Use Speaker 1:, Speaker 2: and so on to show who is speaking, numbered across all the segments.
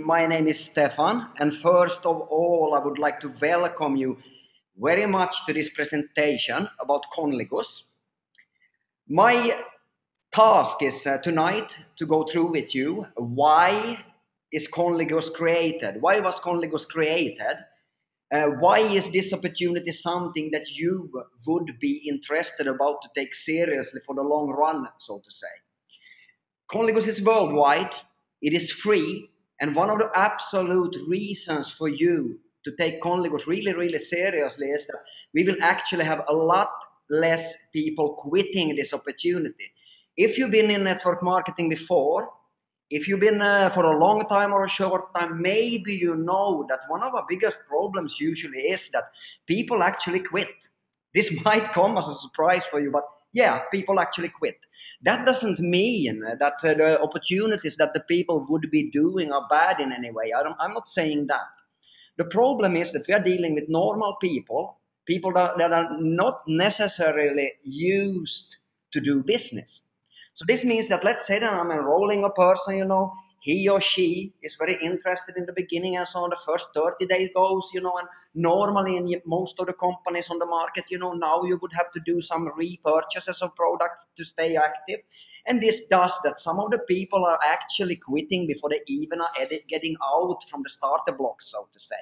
Speaker 1: My name is Stefan, and first of all, I would like to welcome you very much to this presentation about Conligus. My task is tonight to go through with you why is Conligus created? Why was Conligus created? Why is this opportunity something that you would be interested about to take seriously for the long run, so to say? Conligus is worldwide, it is free, and one of the absolute reasons for you to take Conligus really seriously is that we will actually have a lot less people quitting this opportunity. If you've been in network marketing before, if you've been for a long time or a short time, maybe you know that one of our biggest problems usually is that people actually quit. This might come as a surprise for you, but yeah, people actually quit. That doesn't mean that the opportunities that the people would be doing are bad in any way. I'm not saying that. The problem is that we are dealing with normal people, people that are not necessarily used to do business. So this means that, let's say that I'm enrolling a person, he or she is very interested in the beginning, and so on the first 30 days goes, and normally in most of the companies on the market, now you would have to do some repurchases of products to stay active. And this does that some of the people are actually quitting before they even are getting out from the starter blocks, so to say.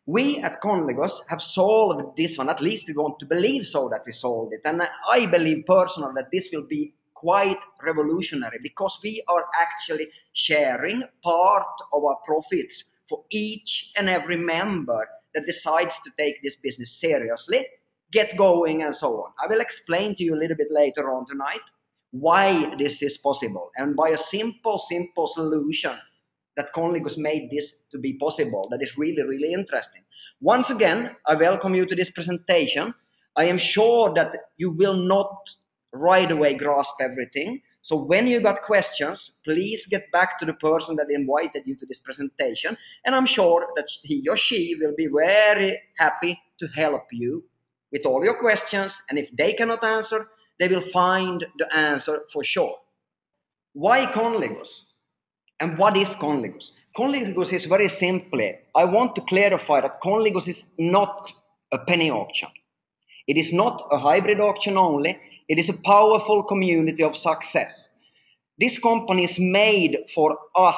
Speaker 1: We at Conligus have solved this one, at least we want to believe so that we solved it. And I believe personally that this will be quite revolutionary because we are actually sharing part of our profits for each and every member that decides to take this business seriously, get going and so on. I will explain to you a little bit later on tonight why this is possible and by a simple solution that Conligus made this to be possible. That is really interesting. Once again, I welcome you to this presentation. I am sure that you will not right away grasp everything. So when you got questions, please get back to the person that invited you to this presentation. And I'm sure that he or she will be very happy to help you with all your questions. And if they cannot answer, they will find the answer for sure. Why Conligus? And what is Conligus? Conligus is very simply, I want to clarify that Conligus is not a penny auction. It is not a hybrid auction only. It is a powerful community of success. This company is made for us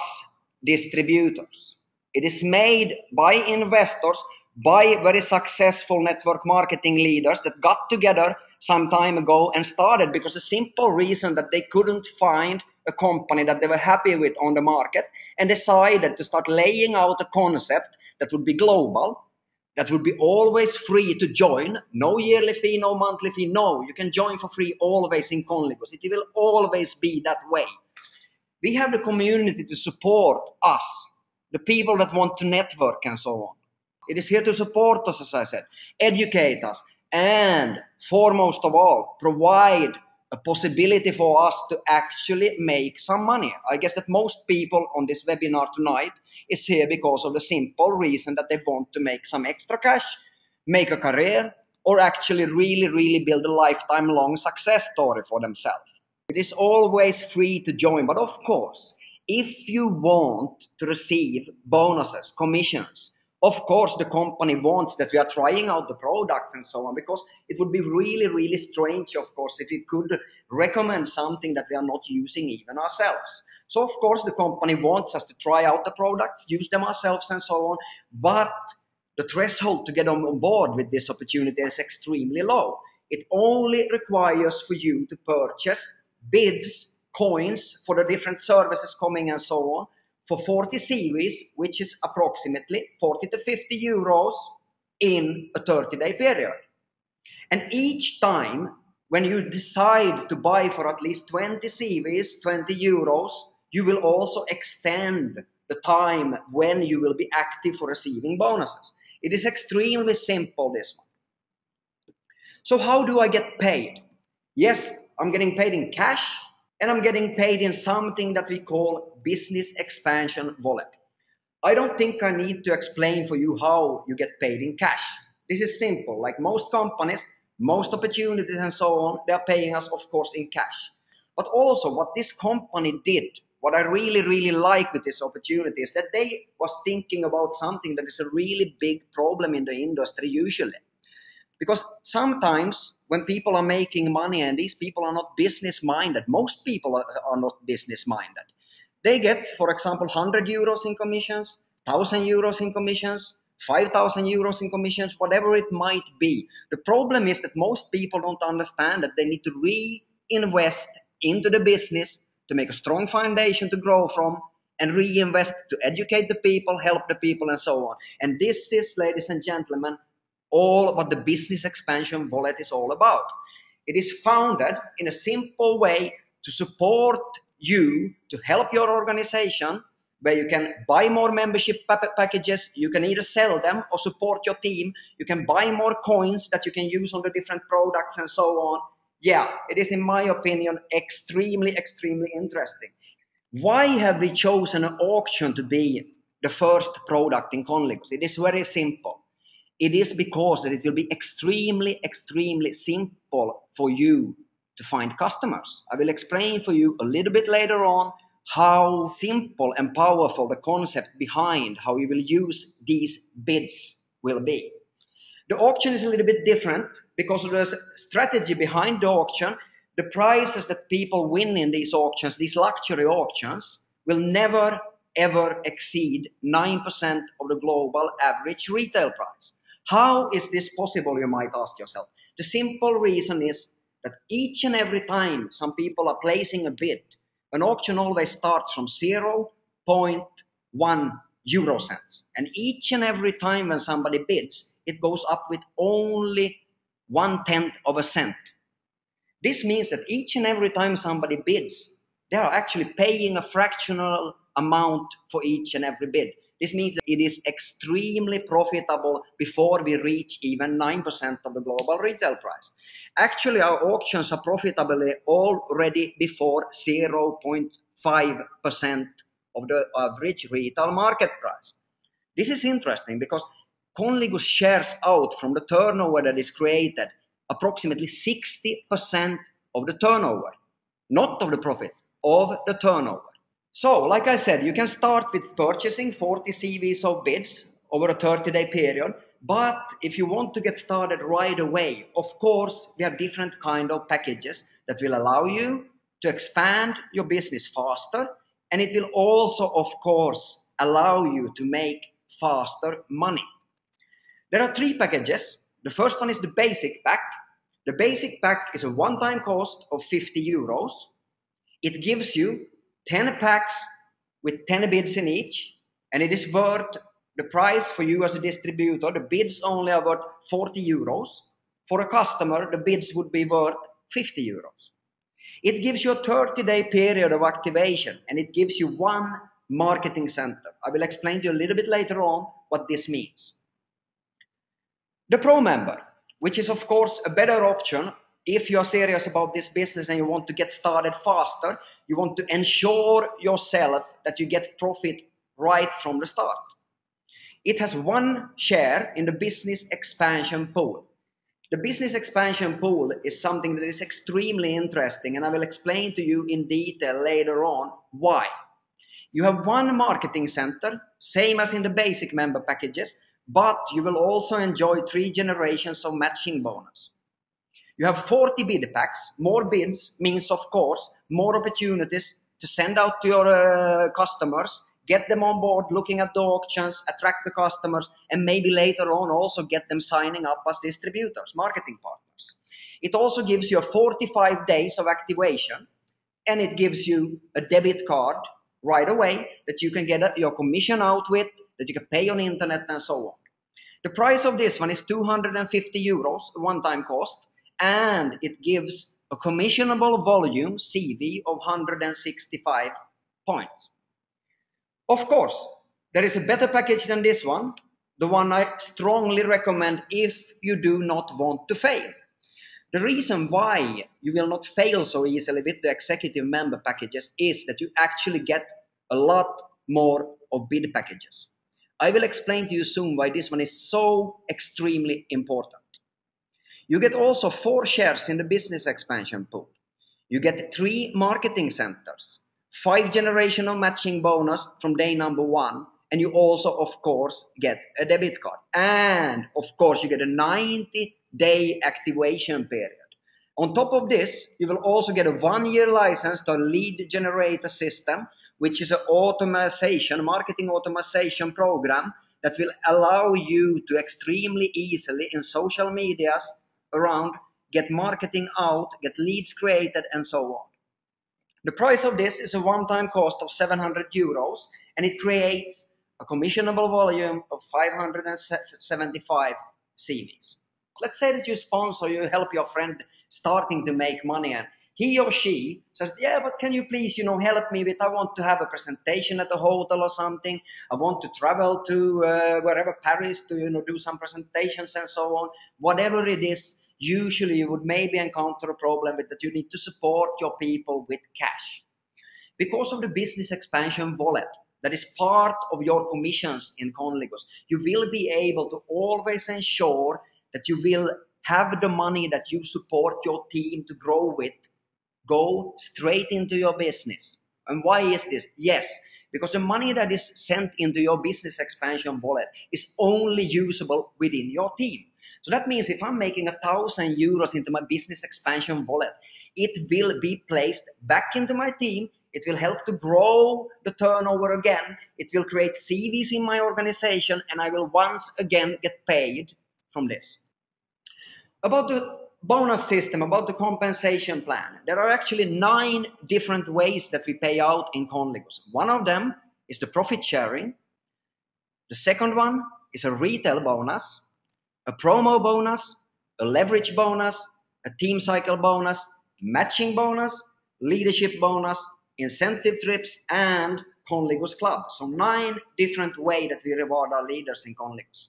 Speaker 1: distributors. It is made by investors, by very successful network marketing leaders that got together some time ago and started because the simple reason that they couldn't find a company that they were happy with on the market and decided to start laying out a concept that would be global, that would be always free to join, no yearly fee, no monthly fee, no, you can join for free always in Conligus. It will always be that way. We have the community to support us, the people that want to network and so on. It is here to support us, as I said, educate us, and foremost of all, provide a possibility for us to actually make some money. I guess that most people on this webinar tonight is here because of the simple reason that they want to make some extra cash, make a career, or actually really build a lifetime long success story for themselves. It is always free to join, but of course, if you want to receive bonuses, commissions, of course, the company wants that we are trying out the products and so on, because it would be really strange, of course, if we could recommend something that we are not using even ourselves. So, of course, the company wants us to try out the products, use them ourselves and so on, but the threshold to get on board with this opportunity is extremely low. It only requires for you to purchase bids, coins for the different services coming and so on, for 40 series, which is approximately 40 to 50 euros in a 30-day period. And each time when you decide to buy for at least 20 series, 20 euros, you will also extend the time when you will be active for receiving bonuses. It is extremely simple, this one. So how do I get paid? Yes, I'm getting paid in cash, and I'm getting paid in something that we call business expansion wallet. I don't think I need to explain for you how you get paid in cash. This is simple. Like most companies, most opportunities and so on, they are paying us, of course, in cash. But also what this company did what I really, really like with this opportunity is that they was thinking about something that is a really big problem in the industry usually. Because sometimes when people are making money and these people are not business minded, most people are not business minded. They get, for example, 100 euros in commissions, 1,000 euros in commissions, 5,000 euros in commissions, whatever it might be. The problem is that most people don't understand that they need to reinvest into the business to make a strong foundation to grow from, and reinvest to educate the people, help the people, and so on. And this is, ladies and gentlemen, all what the business expansion wallet is all about. It is founded in a simple way to support you, to help your organization, where you can buy more membership packages, you can either sell them or support your team, you can buy more coins that you can use on the different products and so on. Yeah, it is, in my opinion, extremely, extremely interesting. Why have we chosen an auction to be the first product in Conligus? It is very simple. It is because that it will be extremely, extremely simple for you to find customers. I will explain for you a little bit later on how simple and powerful the concept behind how you will use these bids will be. The auction is a little bit different because of the strategy behind the auction. The prices that people win in these auctions, these luxury auctions, will never ever exceed 9% of the global average retail price. How is this possible, you might ask yourself? The simple reason is that each and every time some people are placing a bid, an auction always starts from 0.1 euro cents. And each and every time when somebody bids, it goes up with only 1/10 of a cent. This means that each and every time somebody bids, they are actually paying a fractional amount for each and every bid. This means that it is extremely profitable before we reach even 9% of the global retail price. Actually, our auctions are profitable already before 0.5% of the average retail market price. This is interesting because Conligus shares out from the turnover that is created approximately 60% of the turnover, not of the profits, of the turnover. So, like I said, you can start with purchasing 40 CVs of bids over a 30-day period. But if you want to get started right away, of course, we have different kind of packages that will allow you to expand your business faster. And it will also, of course, allow you to make faster money. There are three packages. The first one is the basic pack. The basic pack is a one-time cost of 50 euros. It gives you 10 packs with 10 bids in each, and it is worth the price for you as a distributor. The bids only are worth 40 euros. For a customer, the bids would be worth 50 euros. It gives you a 30-day period of activation, and it gives you one marketing center. I will explain to you a little bit later on what this means. The Pro member, which is of course a better option if you are serious about this business and you want to get started faster, you want to ensure yourself that you get profit right from the start. It has one share in the business expansion pool. The business expansion pool is something that is extremely interesting, and I will explain to you in detail later on why. You have one marketing center, same as in the basic member packages, but you will also enjoy 3 generations of matching bonus. You have 40 bid packs. More bids means, of course, more opportunities to send out to your customers, get them on board, looking at the auctions, attract the customers, and maybe later on also get them signing up as distributors, marketing partners. It also gives you a 45 days of activation, and it gives you a debit card right away that you can get your commission out with, that you can pay on the internet and so on. The price of this one is 250 euros, one-time cost, and it gives a commissionable volume CV of 165 points. Of course, there is a better package than this one, the one I strongly recommend if you do not want to fail. The reason why you will not fail so easily with the executive member packages is that you actually get a lot more of bid packages. I will explain to you soon why this one is so extremely important. You get also 4 shares in the business expansion pool. You get 3 marketing centers. 5 generational matching bonus from day number 1, and you also of course get a debit card, and of course you get a 90-day activation period. On top of this, you will also get a 1-year license to a lead generator system, which is an automation, marketing automation program that will allow you to extremely easily in social medias around get marketing out, get leads created, and so on. The price of this is a one-time cost of 700 euros, and it creates a commissionable volume of 575 CVs. Let's say that you sponsor, you help your friend starting to make money, and he or she says, yeah, but can you please, help me with, I want to have a presentation at a hotel or something. I want to travel to wherever, Paris, to, do some presentations and so on. Whatever it is, usually you would maybe encounter a problem with that you need to support your people with cash. Because of the business expansion wallet, that is part of your commissions in Conligus, you will be able to always ensure that you will have the money that you support your team to grow with go straight into your business. And why is this? Yes, because the money that is sent into your business expansion wallet is only usable within your team. So that means if I'm making 1,000 euros into my business expansion wallet, it will be placed back into my team. It will help to grow the turnover again. It will create CVs in my organization, and I will once again get paid from this. About the bonus system, about the compensation plan, there are actually 9 different ways that we pay out in Conligus. One of them is the profit sharing. The second one is a retail bonus, a promo bonus, a leverage bonus, a team cycle bonus, matching bonus, leadership bonus, incentive trips, and Conligus Club. So 9 different ways that we reward our leaders in Conligus.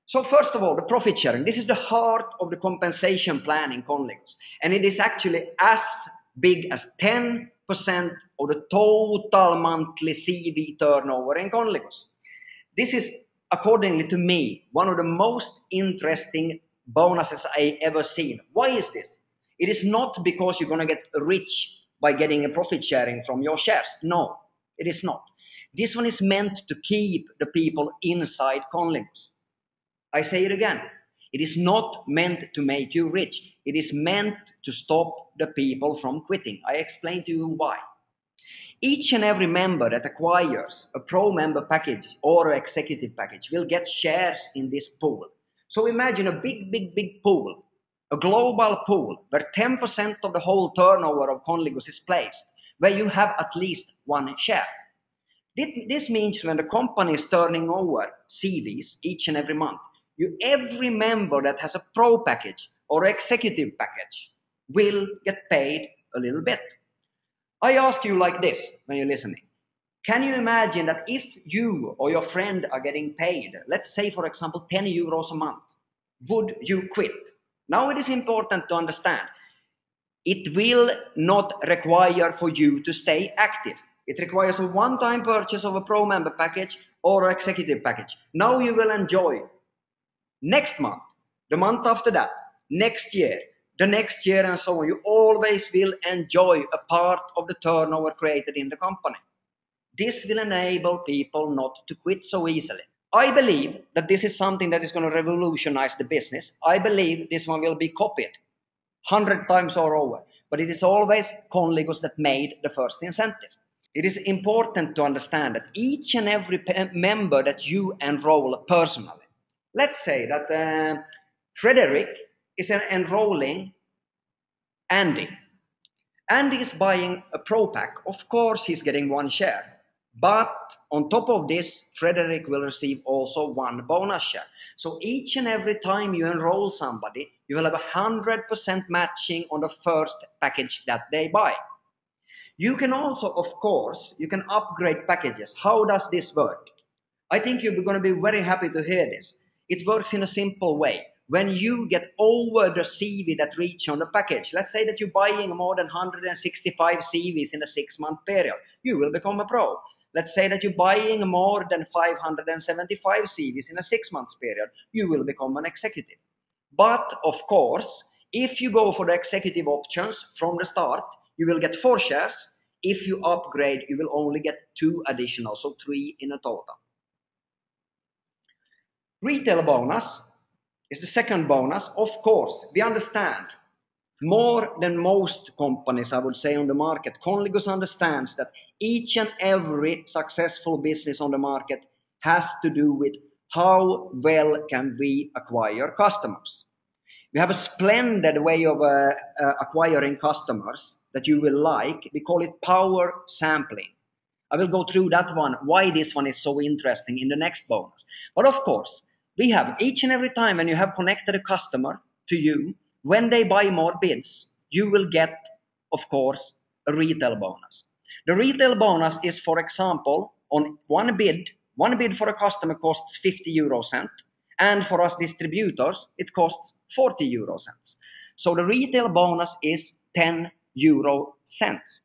Speaker 1: So first of all, the profit sharing. This is the heart of the compensation plan in Conligus. And it is actually as big as 10% of the total monthly CV turnover in Conligus. This is, accordingly to me, one of the most interesting bonuses I ever seen. Why is this? It is not because you're going to get rich by getting a profit sharing from your shares. No, it is not. This one is meant to keep the people inside Conligus. I say it again. It is not meant to make you rich. It is meant to stop the people from quitting. I explain to you why. Each and every member that acquires a pro member package or an executive package will get shares in this pool. So imagine a big pool, a global pool where 10% of the whole turnover of Conligus is placed, where you have at least 1 share. This means when the company is turning over CVs each and every month, every member that has a pro package or executive package will get paid a little bit. I ask you like this when you're listening. Can you imagine that if you or your friend are getting paid, let's say for example 10 euros a month, would you quit? Now it is important to understand, it will not require for you to stay active. It requires a one-time purchase of a pro member package or executive package. Now you will enjoy next month, the month after that, next year, the next year, and so on. You always will enjoy a part of the turnover created in the company. This will enable people not to quit so easily. I believe that this is something that is going to revolutionize the business. I believe this one will be copied 100 times or over. But it is always Conligus that made the first incentive. It is important to understand that each and every member that you enroll personally, let's say that Frederick is enrolling Andy. Andy is buying a pro pack. Of course, he's getting 1 share. But on top of this, Frederick will receive also 1 bonus share. So each and every time you enroll somebody, you will have 100% matching on the first package that they buy. You can also, of course, you can upgrade packages. How does this work? I think you're going to be very happy to hear this. It works in a simple way. When you get over the CV that reach on the package, let's say that you're buying more than 165 CVs in a 6-month period, you will become a pro. Let's say that you're buying more than 575 CVs in a 6-month period, you will become an executive. But of course, if you go for the executive options from the start, you will get 4 shares. If you upgrade, you will only get 2 additional, so 3 in a total. Retail bonus is the second bonus. Of course, we understand more than most companies, I would say, on the market. Conligus understands that each and every successful business on the market has to do with how well can we acquire customers. We have a splendid way of acquiring customers that you will like. We call it power sampling. I will go through that one, why this one is so interesting in the next bonus. But of course, we have each and every time when you have connected a customer to you, when they buy more bids, you will get, of course, a retail bonus. The retail bonus is, for example, on one bid for a customer costs 50 euro cent, and for us distributors, it costs 40 euro cents. So the retail bonus is 10 euro cents.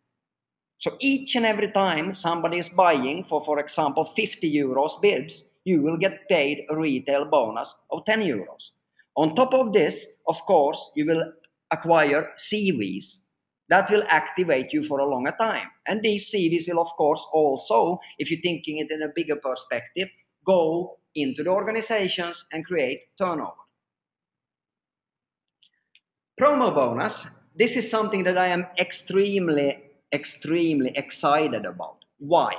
Speaker 1: So each and every time somebody is buying for example, 50 euros bids, you will get paid a retail bonus of 10 euros. On top of this, of course, you will acquire CVs that will activate you for a longer time. And these CVs will, of course, also, if you're thinking it in a bigger perspective, go into the organizations and create turnover. Promo bonus. This is something that I am extremely excited about. Why?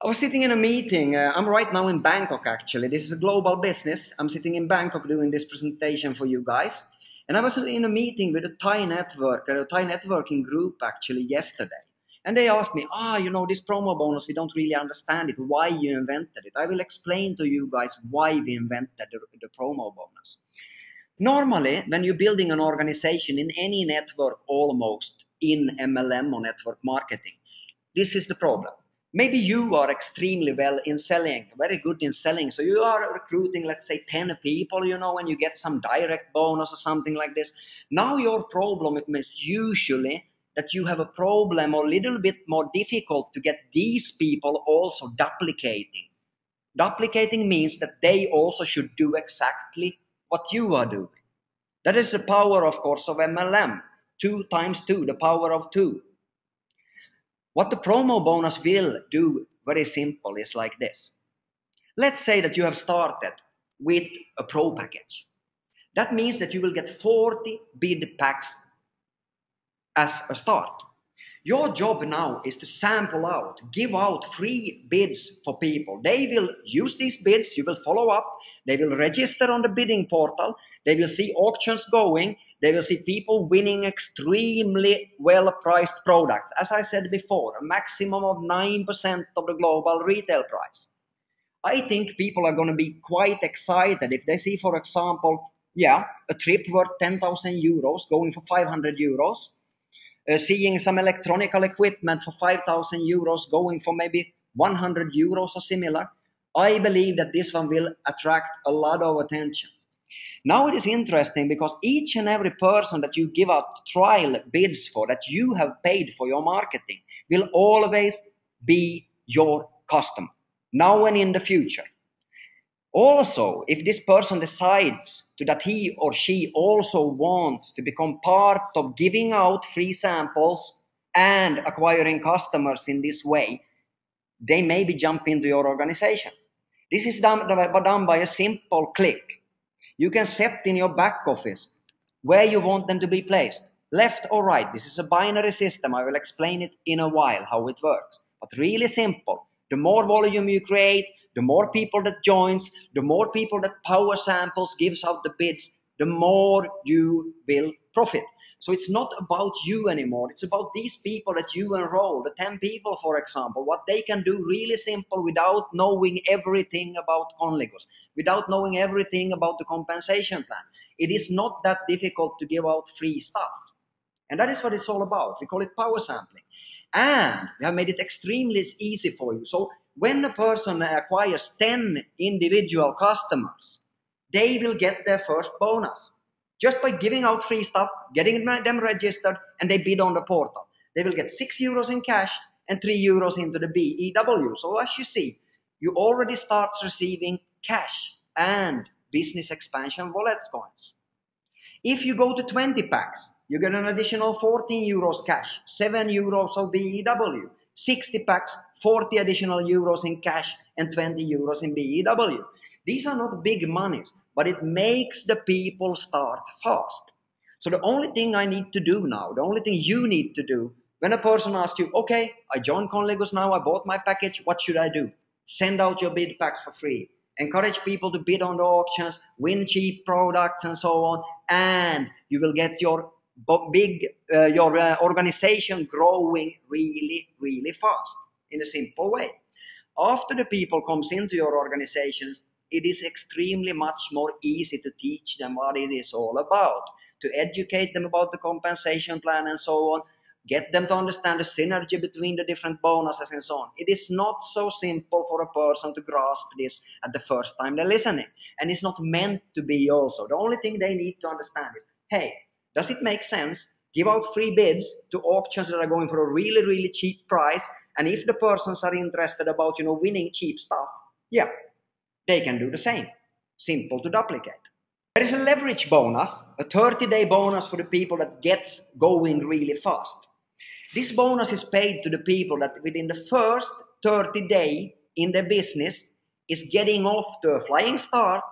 Speaker 1: I was sitting in a meeting. I'm right now in Bangkok, actually. This is a global business. I'm sitting in Bangkok doing this presentation for you guys. And I was in a meeting with a Thai networking group, actually, yesterday. And they asked me, this promo bonus, we don't really understand it, why you invented it. I will explain to you guys why we invented the promo bonus. Normally, when you're building an organization in any network, almost in MLM or network marketing, this is the problem. Maybe you are extremely well in selling, very good in selling. So you are recruiting, let's say 10 people, and you get some direct bonus or something like this. Now your problem is usually that you have a problem or a little bit more difficult to get these people also duplicating. Duplicating means that they also should do exactly what you are doing. That is the power, of course, of MLM. 2 times 2, the power of 2. What the promo bonus will do, very simple, is like this. Let's say that you have started with a pro package. That means that you will get 40 bid packs as a start. Your job now is to sample out, give out free bids for people. They will use these bids, you will follow up, they will register on the bidding portal, they will see auctions going, they will see people winning extremely well-priced products. As I said before, a maximum of 9% of the global retail price. I think people are going to be quite excited if they see, for example, a trip worth 10,000 euros going for 500 euros. Seeing some electronical equipment for 5,000 euros going for maybe 100 euros or similar, I believe that this one will attract a lot of attention. Now it is interesting because each and every person that you give out trial bids for, that you have paid for your marketing, will always be your customer, now and in the future. Also, if this person decides that he or she also wants to become part of giving out free samples and acquiring customers in this way, they maybe jump into your organization. This is done by a simple click. You can set in your back office where you want them to be placed, left or right. This is a binary system. I will explain it in a while how it works. But really simple. The more volume you create, the more people that joins, the more people that power samples, gives out the bids, the more you will profit. So it's not about you anymore. It's about these people that you enroll, the 10 people, for example, what they can do really simple without knowing everything about Conligus, without knowing everything about the compensation plan. It is not that difficult to give out free stuff. And that is what it's all about. We call it power sampling. And we have made it extremely easy for you. So when a person acquires 10 individual customers, they will get their first bonus. Just by giving out free stuff, getting them registered, and they bid on the portal. They will get 6 euros in cash and 3 euros into the BEW. So as you see, you already start receiving cash and business expansion wallet coins. If you go to 20 packs, you get an additional 14 euros cash, 7 euros of BEW, 60 packs, 40 additional euros in cash, and 20 euros in BEW. These are not big monies, but it makes the people start fast. So the only thing I need to do now, the only thing you need to do, when a person asks you, okay, I joined Conligus now, I bought my package, what should I do? Send out your bid packs for free. Encourage people to bid on the auctions, win cheap products and so on, and you will get your organization growing really, really fast in a simple way. After the people comes into your organizations, it is extremely much more easy to teach them what it is all about, to educate them about the compensation plan and so on, get them to understand the synergy between the different bonuses and so on. It is not so simple for a person to grasp this at the first time they're listening. And it's not meant to be also. The only thing they need to understand is, hey, does it make sense? Give out free bids to auctions that are going for a really, really cheap price. And if the persons are interested about, winning cheap stuff, yeah, they can do the same. Simple to duplicate. There is a leverage bonus, a 30-day bonus for the people that gets going really fast. This bonus is paid to the people that within the first 30 days in their business is getting off to a flying start,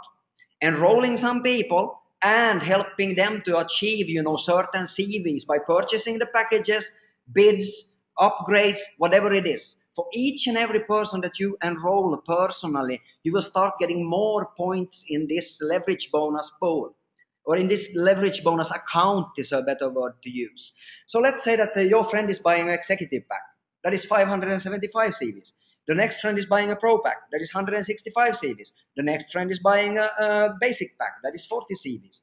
Speaker 1: enrolling some people, and helping them to achieve, certain CVs by purchasing the packages, bids, upgrades, whatever it is. For each and every person that you enroll personally, you will start getting more points in this leverage bonus pool, or in this leverage bonus account is a better word to use. So let's say that your friend is buying an executive pack. That is 575 CVs. The next friend is buying a pro pack. That is 165 CVs. The next friend is buying a basic pack. That is 40 CVs.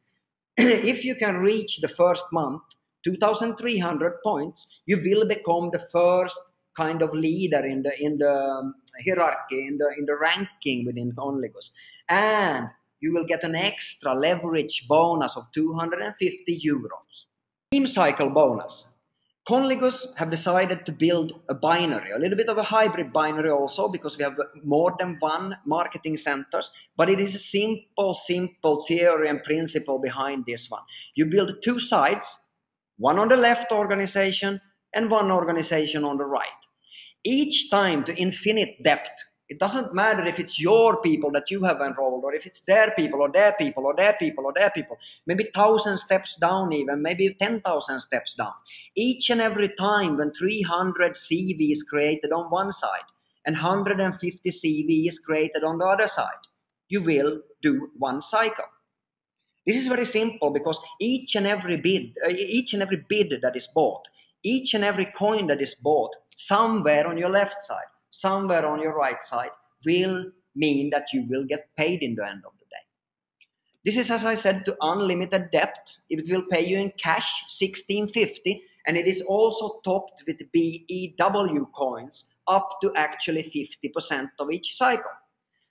Speaker 1: If you can reach the first month 2,300 points, you will become the first kind of leader in the hierarchy, in the ranking within Conligus, and you will get an extra leverage bonus of 250 euros. Team cycle bonus. Conligus have decided to build a binary, a little bit of a hybrid binary also, because we have more than one marketing centers, but it is a simple theory and principle behind this one. You build two sides, one on the left organization and one organization on the right. Each time to infinite depth. It doesn't matter if it's your people that you have enrolled, or if it's their people, or their people, or their people, or their people. Maybe 1,000 steps down even, maybe 10,000 steps down. Each and every time when 300 CV is created on one side and 150 CV is created on the other side, you will do one cycle. This is very simple because each and every bid that is bought, each and every coin that is bought somewhere on your left side, somewhere on your right side, will mean that you will get paid in the end of the day. This is, as I said, to unlimited depth. It will pay you in cash 1650, and it is also topped with BEW coins up to actually 50% of each cycle.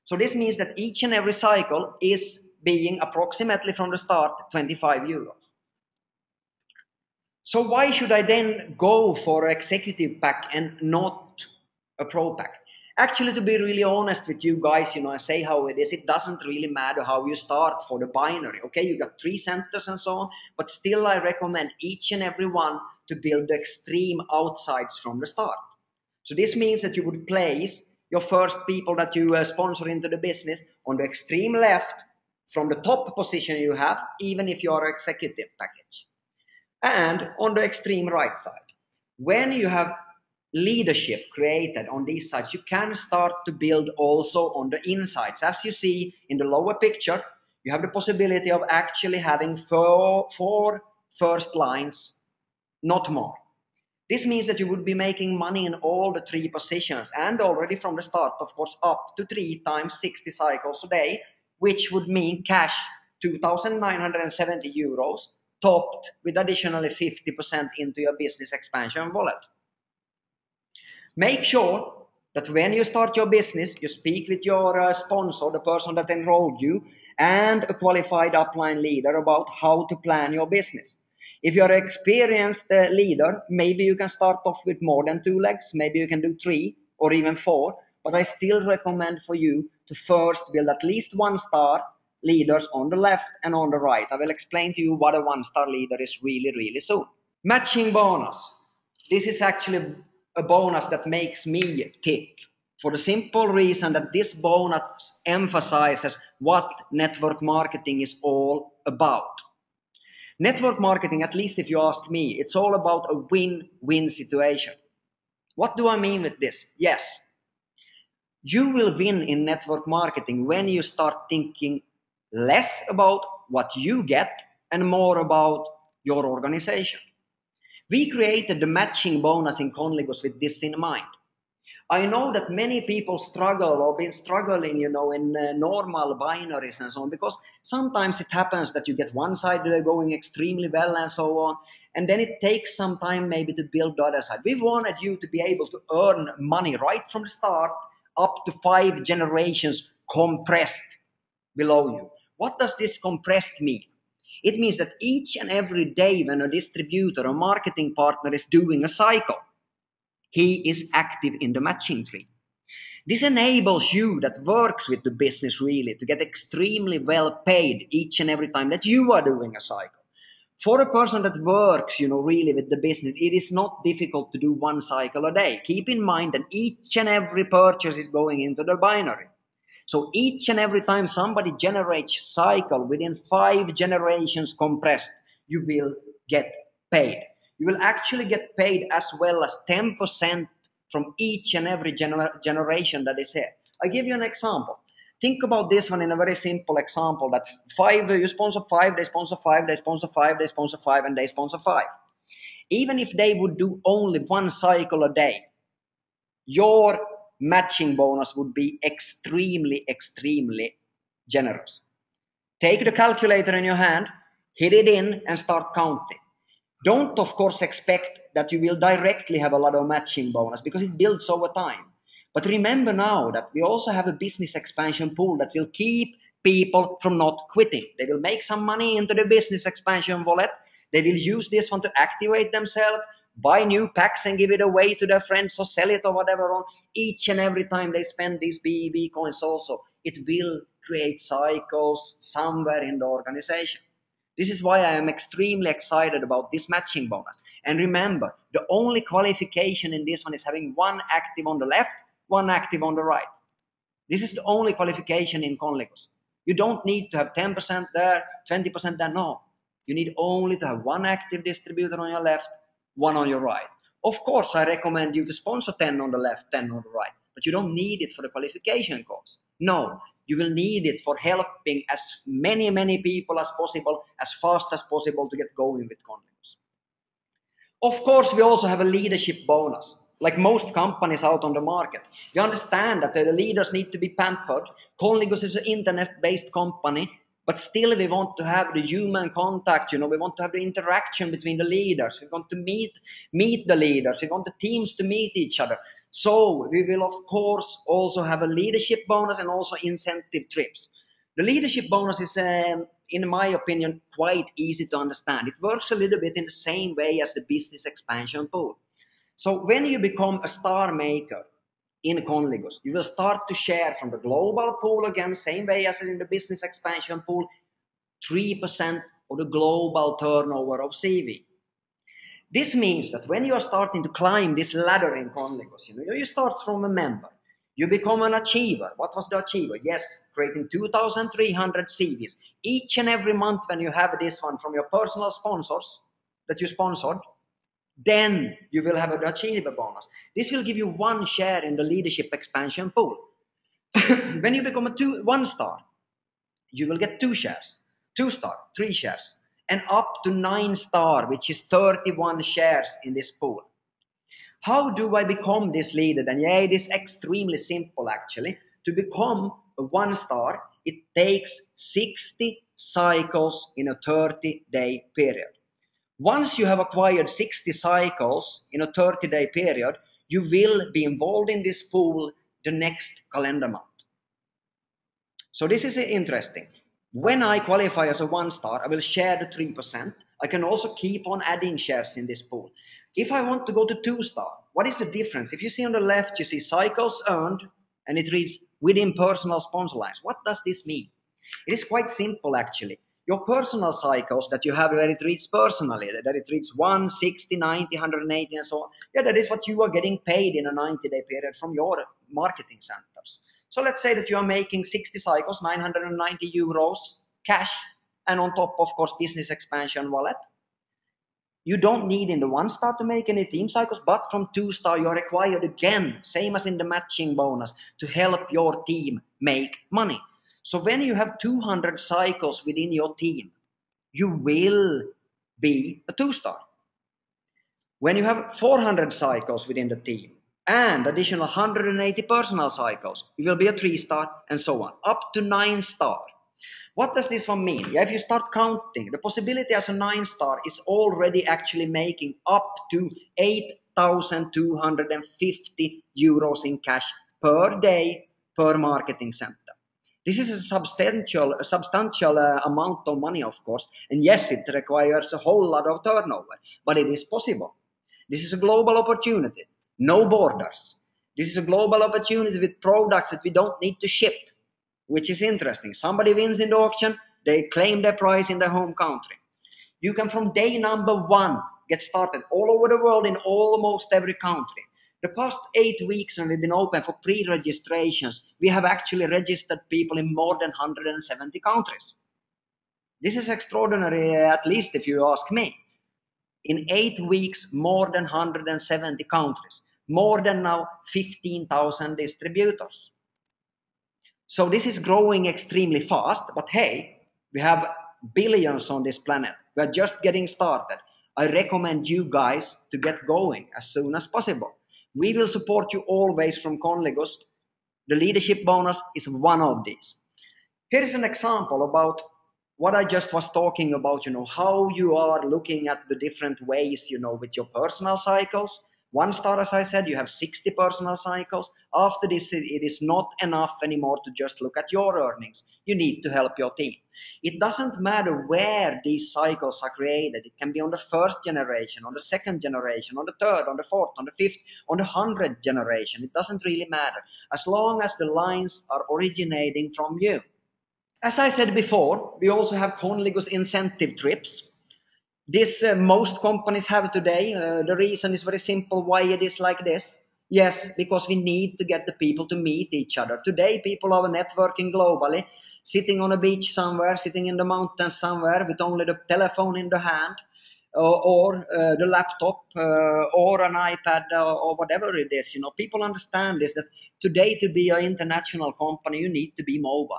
Speaker 1: So this means that each and every cycle is being approximately from the start 25 euros. So why should I then go for an executive pack and not a pro pack? Actually, to be really honest with you guys, I say how it is. It doesn't really matter how you start for the binary. Okay, you got 3 centers and so on, but still I recommend each and every one to build the extreme outsides from the start. So this means that you would place your first people that you sponsor into the business on the extreme left from the top position you have, even if you are an executive package. And on the extreme right side. When you have leadership created on these sides, you can start to build also on the insides. As you see in the lower picture, you have the possibility of actually having four first lines, not more. This means that you would be making money in all the 3 positions, and already from the start, of course, up to 3 times 60 cycles a day, which would mean cash 2,970 euros, topped with additionally 50% into your business expansion wallet. Make sure that when you start your business, you speak with your sponsor, the person that enrolled you, and a qualified upline leader about how to plan your business. If you're an experienced leader, maybe you can start off with more than 2 legs, maybe you can do 3 or even 4, but I still recommend for you to first build at least 1 star, leaders on the left and on the right. I will explain to you what a one-star leader is really, really soon. Matching bonus. This is actually a bonus that makes me tick for the simple reason that this bonus emphasizes what network marketing is all about. Network marketing, at least if you ask me, it's all about a win-win situation. What do I mean with this? Yes, you will win in network marketing when you start thinking less about what you get and more about your organization. We created the matching bonus in Conligus with this in mind. I know that many people struggle or been struggling, in normal binaries and so on, because sometimes it happens that you get one side going extremely well and so on, and then it takes some time maybe to build the other side. We wanted you to be able to earn money right from the start, up to 5 generations compressed below you. What does this compressed mean? It means that each and every day when a distributor or marketing partner is doing a cycle, he is active in the matching tree. This enables you that works with the business really to get extremely well paid each and every time that you are doing a cycle. For a person that works, really with the business, it is not difficult to do one cycle a day. Keep in mind that each and every purchase is going into the binary. So each and every time somebody generates cycle within 5 generations compressed, you will get paid. You will actually get paid as well as 10% from each and every generation that is here. I give you an example. Think about this one in a very simple example that 5, you sponsor 5, they sponsor 5, they sponsor 5, they sponsor 5, and they sponsor 5. Even if they would do only one cycle a day, your matching bonus would be extremely, extremely generous. Take the calculator in your hand, hit it in, and start counting. Don't, of course, expect that you will directly have a lot of matching bonus because it builds over time. But remember now that we also have a business expansion pool that will keep people from not quitting. They will make some money into the business expansion wallet. They will use this one to activate themselves, buy new packs and give it away to their friends or sell it or whatever on. Each and every time they spend these BEB coins also, it will create cycles somewhere in the organization. This is why I am extremely excited about this matching bonus. And remember, the only qualification in this one is having one active on the left, one active on the right. This is the only qualification in Conligus. You don't need to have 10% there, 20% there, no. You need only to have one active distributor on your left, one on your right. Of course, I recommend you to sponsor 10 on the left, 10 on the right, but you don't need it for the qualification course. No, you will need it for helping as many people as possible, as fast as possible to get going with Conligus. Of course, we also have a leadership bonus. Like most companies out on the market, we understand that the leaders need to be pampered. Conligus is an internet-based company, but still we want to have the human contact, we want to have the interaction between the leaders. We want to meet the leaders. We want the teams to meet each other. So we will, of course, also have a leadership bonus and also incentive trips. The leadership bonus is, in my opinion, quite easy to understand. It works a little bit in the same way as the business expansion pool. So when you become a star maker in Conligus, you will start to share from the global pool again, same way as in the business expansion pool, 3% of the global turnover of CV. This means that when you are starting to climb this ladder in Conligus, you start from a member. You become an achiever. What was the achiever? Yes, creating 2,300 CVs. Each and every month when you have this one from your personal sponsors that you sponsored, then you will have an achiever bonus. This will give you 1 share in the leadership expansion pool. When you become a 1 star, you will get 2 shares, 2 star, 3 shares, and up to 9 star, which is 31 shares in this pool. How do I become this leader? And yeah, it is extremely simple actually. To become a 1 star, it takes 60 cycles in a 30-day period. Once you have acquired 60 cycles in a 30-day period, you will be involved in this pool the next calendar month. So this is interesting. When I qualify as a 1 star, I will share the 3%. I can also keep on adding shares in this pool. If I want to go to 2 star, what is the difference? If you see on the left, you see cycles earned, and it reads within personal sponsor lines. What does this mean? It is quite simple actually. Your personal cycles that you have where it reads personally, that it reads 1, 60, 90, 180 and so on. Yeah, that is what you are getting paid in a 90-day period from your marketing centers. So let's say that you are making 60 cycles, 990 euros cash, and on top, of course, business expansion wallet. You don't need in the 1-star to make any team cycles, but from 2-star you're required again, same as in the matching bonus, to help your team make money. So when you have 200 cycles within your team, you will be a 2-star. When you have 400 cycles within the team and additional 180 personal cycles, you will be a 3-star and so on, up to 9-star. What does this one mean? Yeah, if you start counting, the possibility as a 9-star is already actually making up to 8,250 euros in cash per day per marketing center. This is a substantial amount of money, of course, and yes, it requires a whole lot of turnover, but it is possible. This is a global opportunity, no borders. This is a global opportunity with products that we don't need to ship, which is interesting. Somebody wins in the auction, they claim their prize in their home country. You can from day number 1 get started all over the world in almost every country. The past 8 weeks when we've been open for pre-registrations, we have actually registered people in more than 170 countries. This is extraordinary, at least if you ask me. In 8 weeks, more than 170 countries, more than now 15,000 distributors. So this is growing extremely fast, but hey, we have billions on this planet. We are just getting started. I recommend you guys to get going as soon as possible. We will support you always from Conligus. The leadership bonus is one of these. Here is an example about what I just was talking about, how you are looking at the different ways, with your personal cycles. 1-star, as I said, you have 60 personal cycles. After this, it is not enough anymore to just look at your earnings. You need to help your team. It doesn't matter where these cycles are created. It can be on the 1st generation, on the 2nd generation, on the 3rd, on the 4th, on the 5th, on the 100th generation. It doesn't really matter, as long as the lines are originating from you. As I said before, we also have Conligus incentive trips. This most companies have today. The reason is very simple why it is like this. Yes, because we need to get the people to meet each other. Today, people are networking globally, sitting on a beach somewhere, sitting in the mountains somewhere with only the telephone in the hand, or the laptop, or an iPad, or whatever it is. People understand this, that today to be an international company, you need to be mobile.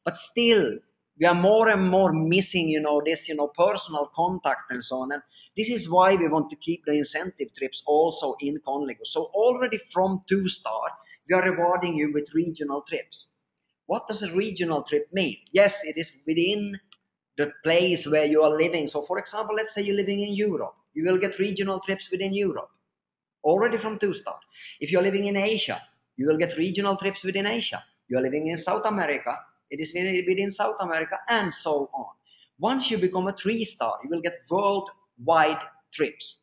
Speaker 1: But still, we are more and more missing, this, personal contact and so on. And this is why we want to keep the incentive trips also in Conligus. So already from 2-star, we are rewarding you with regional trips. What does a regional trip mean? Yes, it is within the place where you are living. So for example, let's say you're living in Europe. You will get regional trips within Europe, already from 2-star. If you're living in Asia, you will get regional trips within Asia. You're living in South America, it is within South America, and so on. Once you become a 3-star, you will get worldwide trips.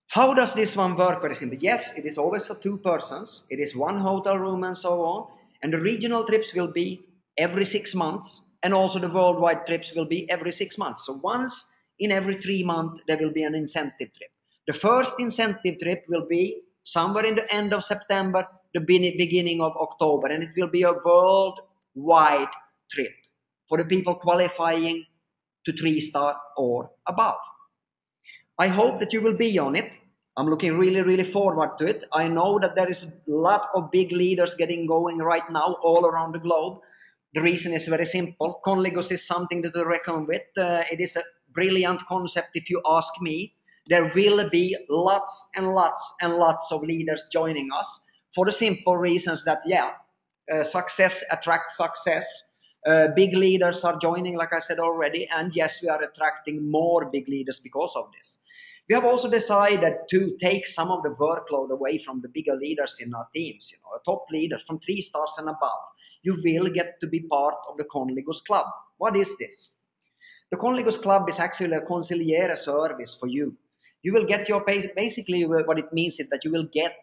Speaker 1: How does this one work? Very simple. Yes, it is always for 2 persons. It is 1 hotel room and so on. And the regional trips will be every 6 months. And also the worldwide trips will be every 6 months. So once in every 3 months, there will be an incentive trip. The first incentive trip will be somewhere in the end of September, the beginning of October. And it will be a worldwide trip for the people qualifying to 3-star or above. I hope that you will be on it. I'm looking really, really forward to it. I know that there is a lot of big leaders getting going right now all around the globe. The reason is very simple. Conligus is something to reckon with. It is a brilliant concept if you ask me. There will be lots and lots and lots of leaders joining us for the simple reasons that, success attracts success. Big leaders are joining, like I said already, and yes, we are attracting more big leaders because of this. We have also decided to take some of the workload away from the bigger leaders in our teams, a top leader from 3 stars and above. You will get to be part of the Conligus Club. What is this? The Conligus Club is actually a consigliere service for you. You will get your, basically what it means is that you will get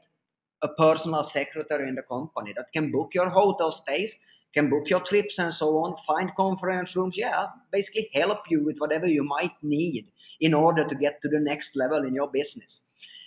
Speaker 1: a personal secretary in the company that can book your hotel stays, can book your trips and so on, find conference rooms, yeah, basically help you with whatever you might need in order to get to the next level in your business.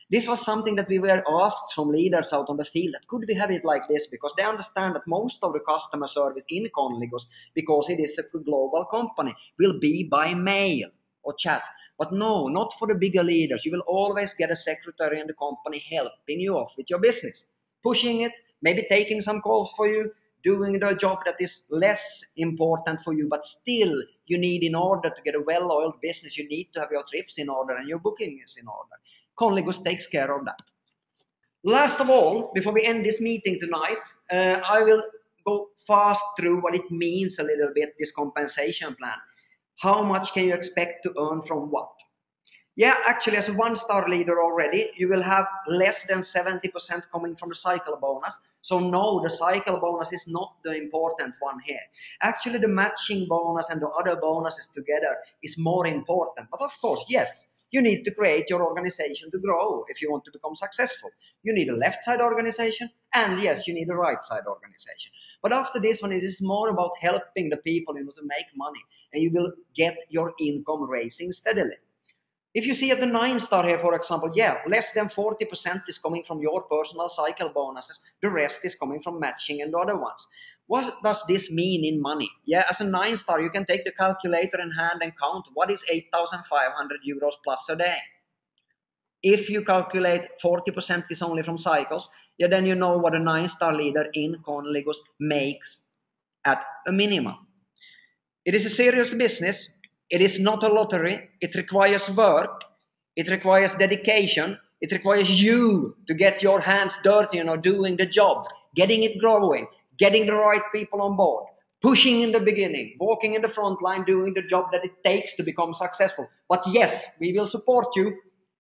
Speaker 1: This was something that we were asked from leaders out on the field, that could we have it like this, because they understand that most of the customer service in Conligus, because it is a global company, will be by mail or chat. But no, not for the bigger leaders. You will always get a secretary in the company helping you off with your business, pushing it, maybe taking some calls for you, doing the job that is less important for you, but still you need, in order to get a well-oiled business, you need to have your trips in order and your booking is in order. Conligus takes care of that. Last of all, before we end this meeting tonight, I will go fast through what it means a little bit, this compensation plan. How much can you expect to earn from what? Yeah, actually, as a one-star leader already, you will have less than 70% coming from the cycle bonus. So no, the cycle bonus is not the important one here. Actually, the matching bonus and the other bonuses together is more important. But of course, yes, you need to create your organization to grow if you want to become successful. You need a left side organization, and yes, you need a right side organization. But after this one, it is more about helping the people to make money, and you will get your income raising steadily. If you see at the 9-star here, for example, yeah, less than 40% is coming from your personal cycle bonuses. The rest is coming from matching and the other ones. What does this mean in money? Yeah, as a 9-star, you can take the calculator in hand and count what is 8,500 euros plus a day. If you calculate 40% is only from cycles, yeah, then you know what a 9-star leader in Conligus makes at a minimum. It is a serious business. It is not a lottery. It requires work. It requires dedication. It requires you to get your hands dirty, doing the job, getting it growing, getting the right people on board, pushing in the beginning, walking in the front line, doing the job that it takes to become successful. But yes, we will support you,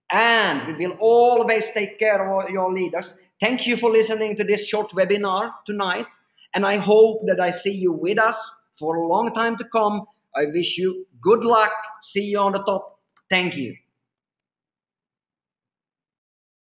Speaker 1: and we will always take care of your leaders. Thank you for listening to this short webinar tonight, and I hope that I see you with us for a long time to come. I wish you good luck. See you on the top. Thank you.